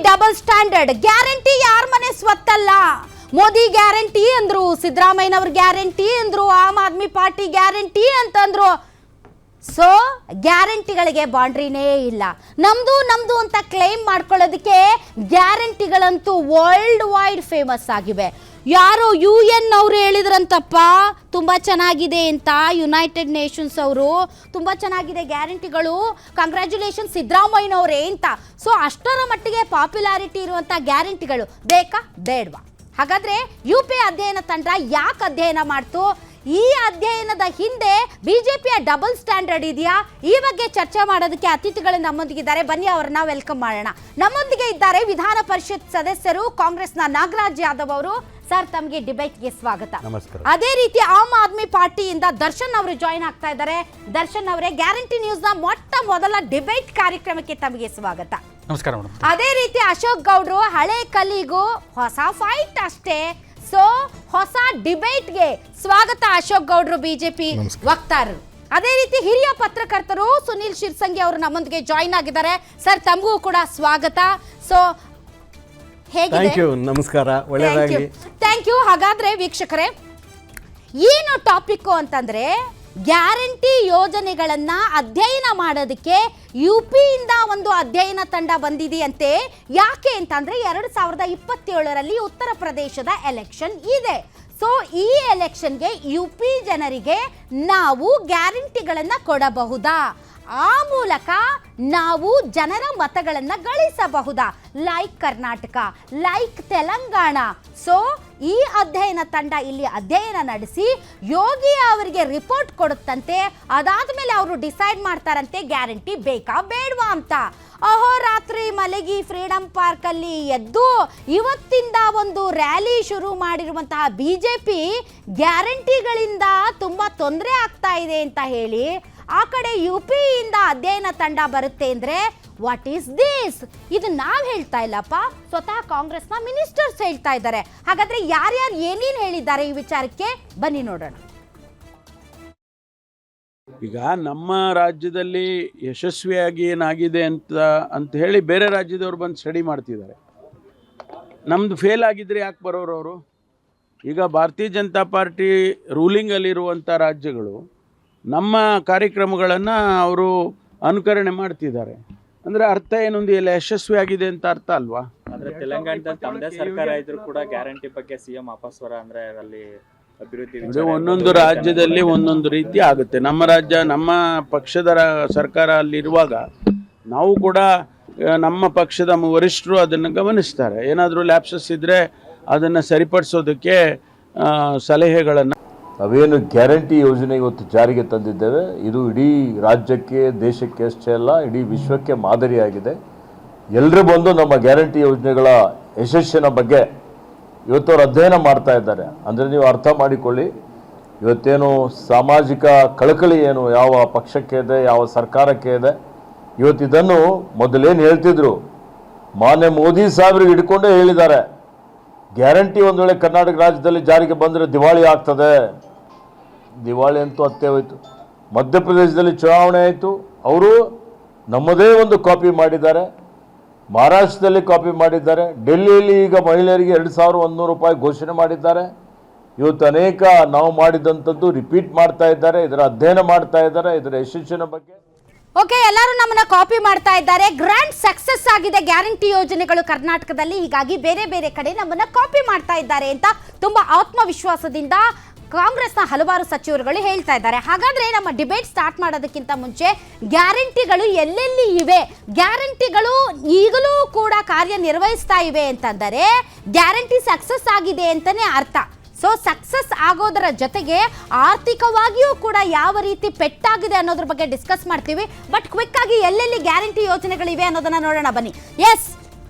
Double standard. Guarantee ಯಾರ ಮನೆ ಸ್ವತ್ತಲ್ಲ. Modi guarantee ಅಂದ್ರು, ಸಿದ್ದರಾಮಯ್ಯನವ್ರ ಗ್ಯಾರಂಟಿ ಅಂದ್ರು, ಆಮ್ ಆದ್ಮಿ ಪಾರ್ಟಿ ಗ್ಯಾರಂಟಿ ಅಂತಂದ್ರು. ಸೊ ಗ್ಯಾರಂಟಿಗಳಿಗೆ ಬೌಂಡ್ರಿನೇ ಇಲ್ಲ. ನಮ್ದು ಅಂತ ಕ್ಲೈಮ್ ಮಾಡ್ಕೊಳ್ಳೋದಕ್ಕೆ ಗ್ಯಾರಂಟಿಗಳಂತೂ ವರ್ಲ್ಡ್ ವೈಡ್ ಫೇಮಸ್ ಆಗಿವೆ. ಯಾರೋ UN ಅವರು ಹೇಳಿದ್ರಂತಪ್ಪ ತುಂಬ ಚೆನ್ನಾಗಿದೆ ಅಂತ, ಯುನೈಟೆಡ್ ನೇಷನ್ಸ್ ಅವರು ತುಂಬ ಚೆನ್ನಾಗಿದೆ ಗ್ಯಾರಂಟಿಗಳು, ಕಂಗ್ರ್ಯಾಚುಲೇಷನ್ ಸಿದ್ದರಾಮಯ್ಯನವರೇ ಅಂತ. ಸೊ ಅಷ್ಟರ ಮಟ್ಟಿಗೆ ಪಾಪ್ಯುಲಾರಿಟಿ ಇರುವಂಥ ಗ್ಯಾರಂಟಿಗಳು ಬೇಕಾ ಬೇಡವಾ? ಹಾಗಾದರೆ UP ಅಧ್ಯಯನ ತಂಡ ಯಾಕೆ ಅಧ್ಯಯನ ಮಾಡ್ತು? ಈ ಅಧ್ಯಯನದ ಹಿಂದೆ ಬಿಜೆಪಿಯ ಡಬಲ್ ಸ್ಟ್ಯಾಂಡರ್ಡ್ ಇದೆಯಾ? ಈ ಬಗ್ಗೆ ಚರ್ಚೆ ಮಾಡೋದಕ್ಕೆ ಅತಿಥಿಗಳು ನಮ್ಮೊಂದಿಗಿದ್ದಾರೆ. ಬನ್ನಿ ಅವರನ್ನ ವೆಲ್ಕಮ್ ಮಾಡೋಣ. ನಮ್ಮೊಂದಿಗೆ ಇದ್ದಾರೆ ವಿಧಾನ ಪರಿಷತ್ ಸದಸ್ಯರು ಕಾಂಗ್ರೆಸ್ನ ನಾಗರಾಜ್ ಯಾದವ್ ಅವರು. ಸರ್, ತಮಗೆ ಡಿಬೇಟ್ಗೆ ಸ್ವಾಗತ. ನಮಸ್ಕಾರ. ಅದೇ ರೀತಿ ಆಮ್ ಆದ್ಮಿ ಪಾರ್ಟಿಯಿಂದ ದರ್ಶನ್ ಅವರು ಜಾಯಿನ್ ಆಗ್ತಾ ಇದ್ದಾರೆ. ದರ್ಶನ್ ಅವರೇ, ಗ್ಯಾರಂಟಿ ನ್ಯೂಸ್ನ ಮೊಟ್ಟ ಮೊದಲ ಡಿಬೇಟ್ ಕಾರ್ಯಕ್ರಮಕ್ಕೆ ತಮಗೆ ಸ್ವಾಗತ. ನಮಸ್ಕಾರ ಮೇಡಮ್. ಅದೇ ರೀತಿ ಅಶೋಕ್ ಗೌಡ್ರು, ಹಳೆ ಕಲಿಗೂ ಹೊಸ ಫೈಟ್ ಅಷ್ಟೇ. ಸೊ ಹೊಸ ಡಿಬೇಟ್ಗೆ ಸ್ವಾಗತ ಅಶೋಕ್ ಗೌಡ್ರು, ಬಿಜೆಪಿ ವಕ್ತಾರರು. ಅದೇ ರೀತಿ ಹಿರಿಯ ಪತ್ರಕರ್ತರು ಸುನಿಲ್ ಶಿರ್ಸಂಗಿ ಅವರು ನಮ್ಮೊಂದಿಗೆ ಜಾಯಿನ್ ಆಗಿದ್ದಾರೆ. ಸರ್, ತಮಗೂ ಕೂಡ ಸ್ವಾಗತ. ಸೊ ಹೇಗಿದೆ? ನಮಸ್ಕಾರ, ಒಳ್ಳೆಯದಾಗಲಿ. Thank you. ಹಾಗಾದ್ರೆ ವೀಕ್ಷಕರೇ, ಏನು ಟಾಪಿಕ್ ಅಂತಂದ್ರೆ, ಗ್ಯಾರಂಟಿ ಯೋಜನೆಗಳನ್ನ ಅಧ್ಯಯನ ಮಾಡೋದಕ್ಕೆ UPಯಿಂದ ಒಂದು ಅಧ್ಯಯನ ತಂಡ ಬಂದಿದೆಯಂತೆ. ಯಾಕೆ ಅಂತಂದ್ರೆ 2027ರಲ್ಲಿ ಉತ್ತರ ಪ್ರದೇಶದ ಎಲೆಕ್ಷನ್ ಇದೆ. ಸೊ ಈ ಎಲೆಕ್ಷನ್ಗೆ UP ಜನರಿಗೆ ನಾವು ಗ್ಯಾರಂಟಿಗಳನ್ನ ಕೊಡಬಹುದಾ? ಆ ಮೂಲಕ ನಾವು ಜನರ ಮತಗಳನ್ನು ಗಳಿಸಬಹುದಾ? Like Karnataka, like Telangana. So ಈ ಅಧ್ಯಯನ ತಂಡ ಇಲ್ಲಿ ಅಧ್ಯಯನ ನಡೆಸಿ ಯೋಗಿ ಅವರಿಗೆ ರಿಪೋರ್ಟ್ ಕೊಡುತ್ತಂತೆ. ಅದಾದ್ಮೇಲೆ ಅವರು ಡಿಸೈಡ್ ಮಾಡ್ತಾರಂತೆ ಗ್ಯಾರಂಟಿ ಬೇಕಾ ಬೇಡವಾ ಅಂತ. ಅಹೋರಾತ್ರಿ ಮಲಗಿ ಫ್ರೀಡಂ ಪಾರ್ಕ್ ಅಲ್ಲಿ ಎದ್ದು ಇವತ್ತಿಂದ ಒಂದು ರ್ಯಾಲಿ ಶುರು ಮಾಡಿರುವಂತಹ ಬಿಜೆಪಿ ಗ್ಯಾರಂಟಿಗಳಿಂದ ತುಂಬಾ ತೊಂದರೆ ಆಗ್ತಾ ಇದೆ ಅಂತ ಹೇಳಿ ಆ ಕಡೆ UPಯಿಂದ ಅಧ್ಯಯನ ತಂಡ ಬರುತ್ತೆ ಅಂದ್ರೆ ವಾಟ್ ಈಸ್ ದಿಸ್? ಇದು ನಾವ್ ಹೇಳ್ತಾ ಇಲ್ಲಪ್ಪ, ಸ್ವತಃ ಕಾಂಗ್ರೆಸ್ನ ಮಿನಿಸ್ಟರ್ಸ್ ಹೇಳ್ತಾ ಇದ್ದಾರೆ. ಹಾಗಾದ್ರೆ ಯಾರ್ಯಾರು ಏನೇನು ಹೇಳಿದ್ದಾರೆ ಈ ವಿಚಾರಕ್ಕೆ ಬನ್ನಿ ನೋಡೋಣ. ಈಗ ನಮ್ಮ ರಾಜ್ಯದಲ್ಲಿ ಯಶಸ್ವಿಯಾಗಿ ಏನಾಗಿದೆ ಅಂತ ಹೇಳಿ ಬೇರೆ ರಾಜ್ಯದವ್ರು ಬಂದು ಸ್ಟಡಿ ಮಾಡ್ತಿದ್ದಾರೆ. ನಮ್ಮದು ಫೇಲ್ ಆಗಿದ್ರೆ ಯಾಕೆ ಬರೋರು ಅವರು? ಈಗ ಭಾರತೀಯ ಜನತಾ ಪಾರ್ಟಿ ರೂಲಿಂಗಲ್ಲಿರುವಂಥ ರಾಜ್ಯಗಳು ನಮ್ಮ ಕಾರ್ಯಕ್ರಮಗಳನ್ನು ಅವರು ಅನುಕರಣೆ ಮಾಡ್ತಿದ್ದಾರೆ. ಅಂದರೆ ಅರ್ಥ ಏನೊಂದು ಎಲ್ಲ ಯಶಸ್ವಿ ಆಗಿದೆ ಅಂತ ಅರ್ಥ ಅಲ್ವಾ? ಅಂದರೆ ತೆಲಂಗಾಣದಲ್ಲಿ ತಮ್ಮದೇ ಸರ್ಕಾರ ಇದ್ರೂ ಕೂಡ ಗ್ಯಾರಂಟಿ ಬಗ್ಗೆ CM ಅಪಸ್ವರ, ಅಂದರೆ ಅಲ್ಲಿ ಅಭಿವೃದ್ಧಿ ಒಂದೊಂದು ರಾಜ್ಯದಲ್ಲಿ ಒಂದೊಂದು ರೀತಿ ಆಗುತ್ತೆ. ನಮ್ಮ ರಾಜ್ಯ, ನಮ್ಮ ಪಕ್ಷದ ಸರ್ಕಾರ ಅಲ್ಲಿರುವಾಗ ನಾವು ಕೂಡ ನಮ್ಮ ಪಕ್ಷದ ವರಿಷ್ಠರು ಅದನ್ನು ಗಮನಿಸ್ತಾರೆ. ಏನಾದರೂ ಲ್ಯಾಪ್ಸಸ್ ಇದ್ದರೆ ಅದನ್ನು ಸರಿಪಡಿಸೋದಕ್ಕೆ ಸಲಹೆಗಳನ್ನು. ನಾವೇನು ಗ್ಯಾರಂಟಿ ಯೋಜನೆ ಇವತ್ತು ಜಾರಿಗೆ ತಂದಿದ್ದೇವೆ, ಇದು ಇಡೀ ರಾಜ್ಯಕ್ಕೆ, ದೇಶಕ್ಕೆ ಅಷ್ಟೇ ಅಲ್ಲ, ಇಡೀ ವಿಶ್ವಕ್ಕೆ ಮಾದರಿಯಾಗಿದೆ. ಎಲ್ಲರೂ ಬಂದು ನಮ್ಮ ಗ್ಯಾರಂಟಿ ಯೋಜನೆಗಳ ಯಶಸ್ಸಿನ ಬಗ್ಗೆ ಇವತ್ತು ಅವರು ಅಧ್ಯಯನ ಮಾಡ್ತಾ ಇದ್ದಾರೆ. ಅಂದರೆ ನೀವು ಅರ್ಥ ಮಾಡಿಕೊಳ್ಳಿ, ಇವತ್ತೇನು ಸಾಮಾಜಿಕ ಕಳಕಳಿ ಏನು ಯಾವ ಪಕ್ಷಕ್ಕೆ ಇದೆ, ಯಾವ ಸರ್ಕಾರಕ್ಕೆ ಇದೆ. ಇವತ್ತು ಇದನ್ನು ಮೊದಲೇನು ಹೇಳ್ತಿದ್ರು, ಮಾನ್ಯ ಮೋದಿ ಸಾಹೇಬ್ರಿಗೆ ಹಿಡ್ಕೊಂಡೇ ಹೇಳಿದ್ದಾರೆ, ಗ್ಯಾರಂಟಿ ಒಂದು ವೇಳೆ ಕರ್ನಾಟಕ ರಾಜ್ಯದಲ್ಲಿ ಜಾರಿಗೆ ಬಂದರೆ ದಿವಾಳಿ ಆಗ್ತದೆ. ದಿವಾಳಿ ಅಂತೂ ಅತ್ತೇ ಹೋಯಿತು. ಮಧ್ಯಪ್ರದೇಶದಲ್ಲಿ ಚುನಾವಣೆ ಆಯಿತು, ಅವರು ನಮ್ಮದೇ ಒಂದು ಕಾಪಿ ಮಾಡಿದ್ದಾರೆ. ಮಹಾರಾಷ್ಟ್ರದಲ್ಲಿ ಕಾಪಿ ಮಾಡಿದ್ದಾರೆ. ಡೆಲ್ಲಿಯಲ್ಲಿ ಈಗ ಮಹಿಳೆಯರಿಗೆ 2100 ರೂಪಾಯಿ ಘೋಷಣೆ ಮಾಡಿದ್ದಾರೆ. ಇವತ್ತು ಅನೇಕ ನಾವು ಮಾಡಿದಂಥದ್ದು ರಿಪೀಟ್ ಮಾಡ್ತಾ ಇದ್ದಾರೆ, ಇದರ ಅಧ್ಯಯನ ಮಾಡ್ತಾ ಇದ್ದಾರೆ, ಇದರ ಯಶಸ್ಸಿನ ಬಗ್ಗೆ. ಓಕೆ, ಎಲ್ಲರೂ ನಮ್ಮನ್ನ ಕಾಪಿ ಮಾಡ್ತಾ ಇದ್ದಾರೆ. ಗ್ರ್ಯಾಂಡ್ ಸಕ್ಸಸ್ ಆಗಿದೆ ಗ್ಯಾರಂಟಿ ಯೋಜನೆಗಳು ಕರ್ನಾಟಕದಲ್ಲಿ, ಹೀಗಾಗಿ ಬೇರೆ ಬೇರೆ ಕಡೆ ನಮ್ಮನ್ನ ಕಾಪಿ ಮಾಡ್ತಾ ಇದ್ದಾರೆ ಅಂತ ತುಂಬಾ ಆತ್ಮವಿಶ್ವಾಸದಿಂದ ಕಾಂಗ್ರೆಸ್ನ ಹಲವಾರು ಸಚಿವರುಗಳು ಹೇಳ್ತಾ ಇದ್ದಾರೆ. ಹಾಗಾದ್ರೆ ನಮ್ಮ ಡಿಬೇಟ್ ಸ್ಟಾರ್ಟ್ ಮಾಡೋದಕ್ಕಿಂತ ಮುಂಚೆ ಗ್ಯಾರಂಟಿಗಳು ಎಲ್ಲೆಲ್ಲಿ ಇವೆ, ಗ್ಯಾರಂಟಿಗಳು ಈಗಲೂ ಕೂಡ ಕಾರ್ಯನಿರ್ವಹಿಸ್ತಾ ಇವೆ ಅಂತಂದರೆ ಗ್ಯಾರಂಟಿ ಸಕ್ಸಸ್ ಆಗಿದೆ ಅಂತಾನೆ ಅರ್ಥ. ಸೊ ಸಕ್ಸಸ್ ಆಗೋದರ ಜೊತೆಗೆ ಆರ್ಥಿಕವಾಗಿಯೂ ಕೂಡ ಯಾವ ರೀತಿ ಪೆಟ್ಟಾಗಿದೆ ಅನ್ನೋದ್ರ ಬಗ್ಗೆ ಡಿಸ್ಕಸ್ ಮಾಡ್ತೀವಿ. ಬಟ್ ಕ್ವಿಕ್ ಆಗಿ ಎಲ್ಲೆಲ್ಲಿ ಗ್ಯಾರಂಟಿ ಯೋಜನೆಗಳಿವೆ ಅನ್ನೋದನ್ನ ನೋಡೋಣ ಬನ್ನಿ. ಎಸ್,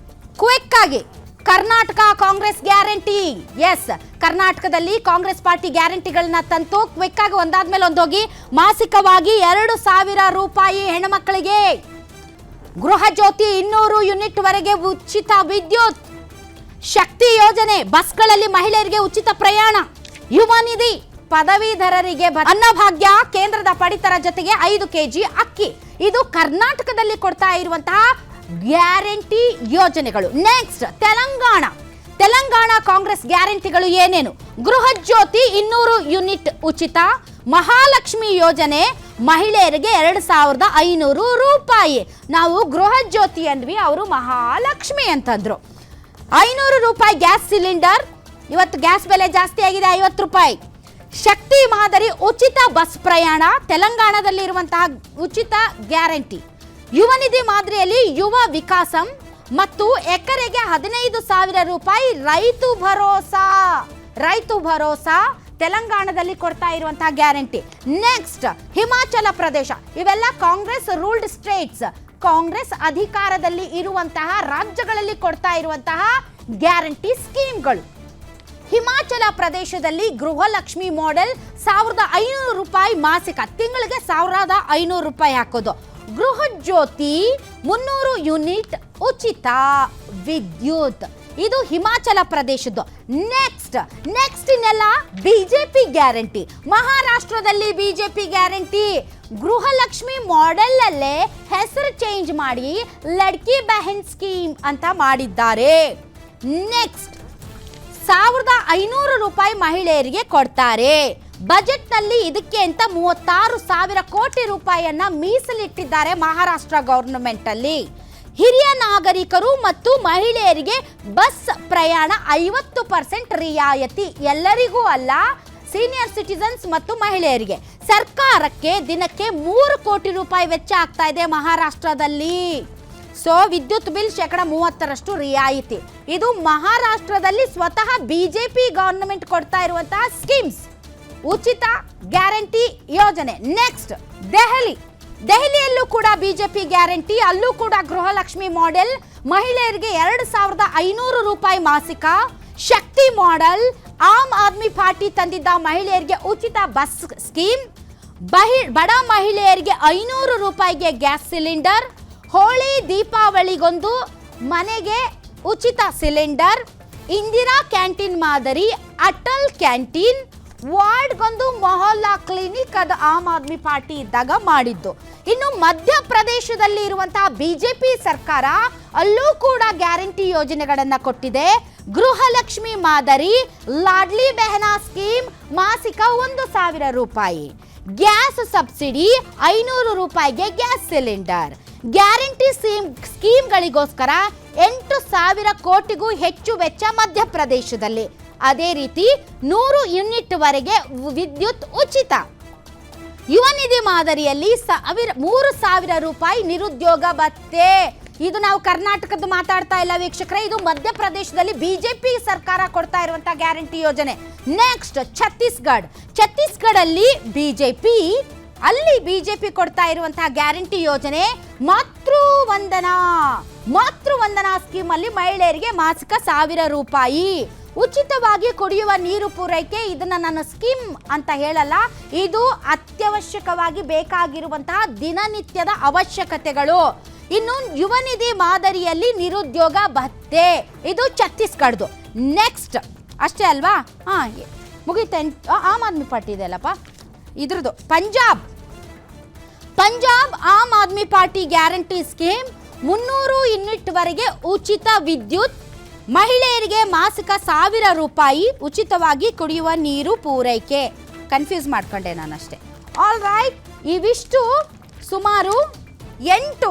ಕ್ವಿಕ್ ಆಗಿ ಕರ್ನಾಟಕ ಕಾಂಗ್ರೆಸ್ ಗ್ಯಾರಂಟಿ. ಎಸ್, ಕರ್ನಾಟಕದಲ್ಲಿ ಕಾಂಗ್ರೆಸ್ ಪಾರ್ಟಿ ಗ್ಯಾರಂಟಿಗಳನ್ನ ತಂತು. ಕ್ವಿಕ್ ಆಗಿ ಒಂದಾದ್ಮೇಲೆ ಒಂದೋಗಿ. ಮಾಸಿಕವಾಗಿ 2000 ರೂಪಾಯಿ ಹೆಣ್ಮಕ್ಕಳಿಗೆ, ಗೃಹ ಜ್ಯೋತಿ 200 ಯೂನಿಟ್ ವರೆಗೆ ಉಚಿತ ವಿದ್ಯುತ್, ಶಕ್ತಿ ಯೋಜನೆ, ಬಸ್ಗಳಲ್ಲಿ ಮಹಿಳೆಯರಿಗೆ ಉಚಿತ ಪ್ರಯಾಣ, ಯುವ ನಿಧಿ, ಪದವೀಧರರಿಗೆ ಅನ್ನಭಾಗ್ಯ, ಕೇಂದ್ರದ ಪಡಿತರ ಜೊತೆಗೆ 5 kg ಅಕ್ಕಿ. ಇದು ಕರ್ನಾಟಕದಲ್ಲಿ ಕೊಡ್ತಾ ಇರುವಂತಹ ಗ್ಯಾರಂಟಿ ಯೋಜನೆಗಳು. ನೆಕ್ಸ್ಟ್ ತೆಲಂಗಾಣ ಕಾಂಗ್ರೆಸ್ ಗ್ಯಾರಂಟಿಗಳು ಏನೇನು? ಗೃಹ ಜ್ಯೋತಿ 200 ಯೂನಿಟ್ ಉಚಿತ, ಮಹಾಲಕ್ಷ್ಮಿ ಯೋಜನೆ ಮಹಿಳೆಯರಿಗೆ 2500 ರೂಪಾಯಿ. ನಾವು ಗೃಹ ಜ್ಯೋತಿ ಅಂದ್ವಿ, ಅವರು ಮಹಾಲಕ್ಷ್ಮಿ ಅಂತಂದ್ರು. 500 ರೂಪಾಯಿ ಗ್ಯಾಸ್ ಸಿಲಿಂಡರ್, ಇವತ್ತು ಗ್ಯಾಸ್ ಬೆಲೆ ಜಾಸ್ತಿ ಆಗಿದೆ, 50 ರೂಪಾಯಿ. ಶಕ್ತಿ ಮಾದರಿ ಉಚಿತ ಬಸ್ ಪ್ರಯಾಣ, ತೆಲಂಗಾಣದಲ್ಲಿ ಇರುವಂತಹ ಉಚಿತ ಗ್ಯಾರಂಟಿ. ಯುವ ನಿಧಿ ಮಾದರಿಯಲ್ಲಿ ಯುವ ವಿಕಾಸಂ ಮತ್ತು ಎಕರೆಗೆ 15,000 ರೂಪಾಯಿ ರೈತ ಭರೋಸಾ ತೆಲಂಗಾಣದಲ್ಲಿ ಕೊಡ್ತಾ ಇರುವಂತಹ ಗ್ಯಾರಂಟಿ. ನೆಕ್ಸ್ಟ್ ಹಿಮಾಚಲ ಪ್ರದೇಶ. ಇವೆಲ್ಲ ಕಾಂಗ್ರೆಸ್ ರೂಲ್ಡ್ ಸ್ಟೇಟ್ಸ್, ಕಾಂಗ್ರೆಸ್ ಅಧಿಕಾರದಲ್ಲಿ ಇರುವಂತಹ ರಾಜ್ಯಗಳಲ್ಲಿ ಕೊಡ್ತಾ ಇರುವಂತಹ ಗ್ಯಾರಂಟಿ ಸ್ಕೀಮ್ಗಳು. ಹಿಮಾಚಲ ಪ್ರದೇಶದಲ್ಲಿ ಗೃಹಲಕ್ಷ್ಮಿ ಮಾಡೆಲ್ 1500 ರೂಪಾಯಿ ಮಾಸಿಕ, ತಿಂಗಳಿಗೆ 1500 ರೂಪಾಯಿ ಹಾಕೋದು. ಗೃಹ ಜ್ಯೋತಿ 300 ಯೂನಿಟ್ ಉಚಿತ ವಿದ್ಯುತ್, ಇದು ಹಿಮಾಚಲ ಪ್ರದೇಶದ್ದು. ನೆಕ್ಸ್ಟ್ ಇನ್ನೆಲ್ಲ ಬಿಜೆಪಿ ಗ್ಯಾರಂಟಿ. ಮಹಾರಾಷ್ಟ್ರದಲ್ಲಿ ಬಿಜೆಪಿ ಗ್ಯಾರಂಟಿ ಗೃಹಲಕ್ಷ್ಮಿ ಮಾಡೆಲ್ ಅಲ್ಲೇ ಹೆಸರು ಚೇಂಜ್ ಮಾಡಿ ಲಡ್ಕಿ ಬೆಹನ್ ಸ್ಕೀಮ್ ಅಂತ ಮಾಡಿದ್ದಾರೆ. ನೆಕ್ಸ್ಟ್ 1500 ರೂಪಾಯಿ ಮಹಿಳೆಯರಿಗೆ ಕೊಡ್ತಾರೆ. ಬಜೆಟ್ನಲ್ಲಿ ಇದಕ್ಕೆ ಅಂತ 36,000 ಕೋಟಿ ರೂಪಾಯಿಯನ್ನ ಮೀಸಲಿಟ್ಟಿದ್ದಾರೆ ಮಹಾರಾಷ್ಟ್ರ ಗವರ್ನಮೆಂಟ್ ಅಲ್ಲಿ. ಹಿರಿಯ ನಾಗರಿಕರು ಮತ್ತು ಮಹಿಳೆಯರಿಗೆ ಬಸ್ ಪ್ರಯಾಣ 50% ರಿಯಾಯಿತಿ, ಎಲ್ಲರಿಗೂ ಅಲ್ಲ, ಸೀನಿಯರ್ ಸಿಟಿಸನ್ಸ್ ಮತ್ತು ಮಹಿಳೆಯರಿಗೆ. ಸರ್ಕಾರಕ್ಕೆ ದಿನಕ್ಕೆ 3 ಕೋಟಿ ರೂಪಾಯಿ ವೆಚ್ಚ ಆಗ್ತಾ ಇದೆ ಮಹಾರಾಷ್ಟ್ರದಲ್ಲಿ. ಸೊ ವಿದ್ಯುತ್ ಬಿಲ್ 30% ರಿಯಾಯಿತಿ. ಇದು ಮಹಾರಾಷ್ಟ್ರದಲ್ಲಿ ಸ್ವತಃ ಬಿಜೆಪಿ ಗವರ್ನಮೆಂಟ್ ಕೊಡ್ತಾ ಇರುವಂತಹ ಸ್ಕೀಮ್ಸ್, ಉಚಿತ ಗ್ಯಾರಂಟಿ ಯೋಜನೆ. ನೆಕ್ಸ್ಟ್ ದೆಹಲಿಯಲ್ಲೂ ಕೂಡ ಬಿಜೆಪಿ ಗ್ಯಾರಂಟಿ, ಅಲ್ಲೂ ಕೂಡ ಗೃಹಲಕ್ಷ್ಮಿ ಮಾಡೆಲ್, ಮಹಿಳೆಯರಿಗೆ 2500 ರೂಪಾಯಿ ಮಾಸಿಕ. ಶಕ್ತಿ ಮಾಡೆಲ್ ಆಮ್ ಆದ್ಮಿ ಪಾರ್ಟಿ ತಂದಿದ್ದ ಮಹಿಳೆಯರಿಗೆ ಉಚಿತ ಬಸ್ ಸ್ಕೀಮ್. ಬಡ ಮಹಿಳೆಯರಿಗೆ 500 ರೂಪಾಯಿಗೆ ಗ್ಯಾಸ್ ಸಿಲಿಂಡರ್. ಹೋಳಿ ದೀಪಾವಳಿಗೊಂದು ಮನೆಗೆ ಉಚಿತ ಸಿಲಿಂಡರ್. ಇಂದಿರಾ ಕ್ಯಾಂಟೀನ್ ಮಾದರಿ ಅಟಲ್ ಕ್ಯಾಂಟೀನ್. ವಾರ್ಡ್ಗೊಂದು ಮೊಹಲ್ಲಾ ಕ್ಲಿನಿಕ್, ಅದು ಆಮ್ ಆದ್ಮಿ ಪಾರ್ಟಿ ಇದ್ದಾಗ ಮಾಡಿದ್ದು. ಇನ್ನು ಮಧ್ಯಪ್ರದೇಶದಲ್ಲಿ ಇರುವಂತಹ ಬಿಜೆಪಿ ಸರ್ಕಾರ, ಅಲ್ಲೂ ಕೂಡ ಗ್ಯಾರಂಟಿ ಯೋಜನೆಗಳನ್ನ ಕೊಟ್ಟಿದೆ. ಗೃಹಲಕ್ಷ್ಮಿ ಮಾದರಿ, ಲಾಡ್ಲಿ ಬೆಹನಾ ಸ್ಕೀಮ್, ಮಾಸಿಕ 1,000 ರೂಪಾಯಿ. ಗ್ಯಾಸ್ ಸಬ್ಸಿಡಿ 500 ರೂಪಾಯಿಗೆ ಗ್ಯಾಸ್ ಸಿಲಿಂಡರ್. ಗ್ಯಾರಂಟಿ ಸ್ಕೀಮ್ಗಳಿಗೋಸ್ಕರ 8,000 ಕೋಟಿಗೂ ಹೆಚ್ಚು ವೆಚ್ಚ ಮಧ್ಯಪ್ರದೇಶದಲ್ಲಿ. ಅದೇ ರೀತಿ 100 ಯೂನಿಟ್ ವರೆಗೆ ವಿದ್ಯುತ್ ಉಚಿತ. ಯುವ ನಿಧಿ ಮಾದರಿಯಲ್ಲಿ 3,000 ರೂಪಾಯಿ ನಿರುದ್ಯೋಗ ಭತ್ಯೆ. ಇದು ನಾವು ಕರ್ನಾಟಕದ ಮಾತಾಡ್ತಾ ಇಲ್ಲ ವೀಕ್ಷಕರೇ, ಇದು ಮಧ್ಯಪ್ರದೇಶದಲ್ಲಿ ಬಿಜೆಪಿ ಸರ್ಕಾರ ಕೊಡ್ತಾ ಇರುವಂತಹ ಗ್ಯಾರಂಟಿ ಯೋಜನೆ. ನೆಕ್ಸ್ಟ್ ಛತ್ತೀಸ್ಗಢಲ್ಲಿ ಬಿಜೆಪಿ ಕೊಡ್ತಾ ಇರುವಂತಹ ಗ್ಯಾರಂಟಿ ಯೋಜನೆ ಮಾತೃವಂದನಾ ಸ್ಕೀಮ್ ಅಲ್ಲಿ ಮಹಿಳೆಯರಿಗೆ ಮಾಸಿಕ 1,000 ರೂಪಾಯಿ. ಉಚಿತವಾಗಿ ಕುಡಿಯುವ ನೀರು ಪೂರೈಕೆ. ಇದನ್ನ ನಾನು ಸ್ಕೀಮ್ ಅಂತ ಹೇಳಲ್ಲ, ಇದು ಅತ್ಯವಶ್ಯಕವಾಗಿ ಬೇಕಾಗಿರುವಂತಹ ದಿನನಿತ್ಯದ ಅವಶ್ಯಕತೆಗಳು. ಇನ್ನು ಯುವ ನಿಧಿ ಮಾದರಿಯಲ್ಲಿ ನಿರುದ್ಯೋಗ ಭತ್ಯೆ, ಇದು ಛತ್ತೀಸ್ಗಢದ್ದು. ನೆಕ್ಸ್ಟ್ ಅಷ್ಟೇ ಅಲ್ವಾ? ಮುಗಿತ. ಆಮ್ ಆದ್ಮಿ ಪಾರ್ಟಿ ಇದೆ ಅಲ್ಲಪ್ಪ, ಇದ್ರದ್ದು Punjab Aam Aadmi party guarantee scheme 300 unit ವರೆಗೆ ಉಚಿತ ವಿದ್ಯುತ್. ಮಹಿಳೆಯರಿಗೆ ಮಾಸಿಕ 1,000 ರೂಪಾಯಿ ಉಚಿತವಾಗಿ ಕುಡಿಯುವ ನೀರು ಪೂರೈಕೆ. ಕನ್ಫ್ಯೂಸ್ ಮಾಡ್ಕೊಂಡೆ ನಾನಷ್ಟೇ. ಆಲ್ ರೈಟ್, ಇವಿಷ್ಟು ಸುಮಾರು 8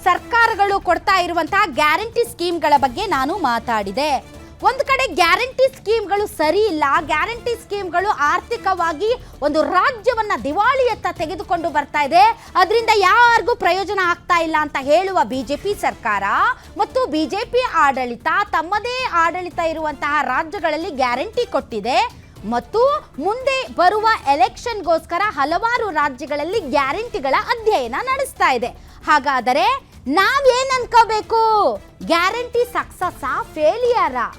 ಸರ್ಕಾರಗಳು ಕೊಡ್ತಾ ಇರುವಂತಹ ಗ್ಯಾರಂಟಿ ಸ್ಕೀಮ್ಗಳ ಬಗ್ಗೆ ನಾನು ಮಾತಾಡಿದೆ. ಒಂದು ಕಡೆ ಗ್ಯಾರಂಟಿ ಸ್ಕೀಮ್ಗಳು ಸರಿ ಇಲ್ಲ, ಗ್ಯಾರಂಟಿ ಸ್ಕೀಮ್ಗಳು ಆರ್ಥಿಕವಾಗಿ ಒಂದು ರಾಜ್ಯವನ್ನ ದಿವಾಳಿಯತ್ತ ತೆಗೆದುಕೊಂಡು ಬರ್ತಾ ಇದೆ, ಅದರಿಂದ ಯಾರಿಗೂ ಪ್ರಯೋಜನ ಆಗ್ತಾ ಇಲ್ಲ ಅಂತ ಹೇಳುವ ಬಿಜೆಪಿ ಸರ್ಕಾರ ಮತ್ತು ಬಿಜೆಪಿ ಆಡಳಿತ ತಮ್ಮದೇ ಆಡಳಿತ ಇರುವಂತಹ ರಾಜ್ಯಗಳಲ್ಲಿ ಗ್ಯಾರಂಟಿ ಕೊಟ್ಟಿದೆ ಮತ್ತು ಮುಂದೆ ಬರುವ ಎಲೆಕ್ಷನ್ಗೋಸ್ಕರ ಹಲವಾರು ರಾಜ್ಯಗಳಲ್ಲಿ ಗ್ಯಾರಂಟಿಗಳ ಅಧ್ಯಯನ ನಡೆಸ್ತಾ ಇದೆ. ಹಾಗಾದರೆ ನಾವೇನ್ ಅನ್ಕೋಬೇಕು? ಗ್ಯಾರಂಟಿ ಸಕ್ಸಸ್ಸಾ ಫೇಲಿಯರಾ?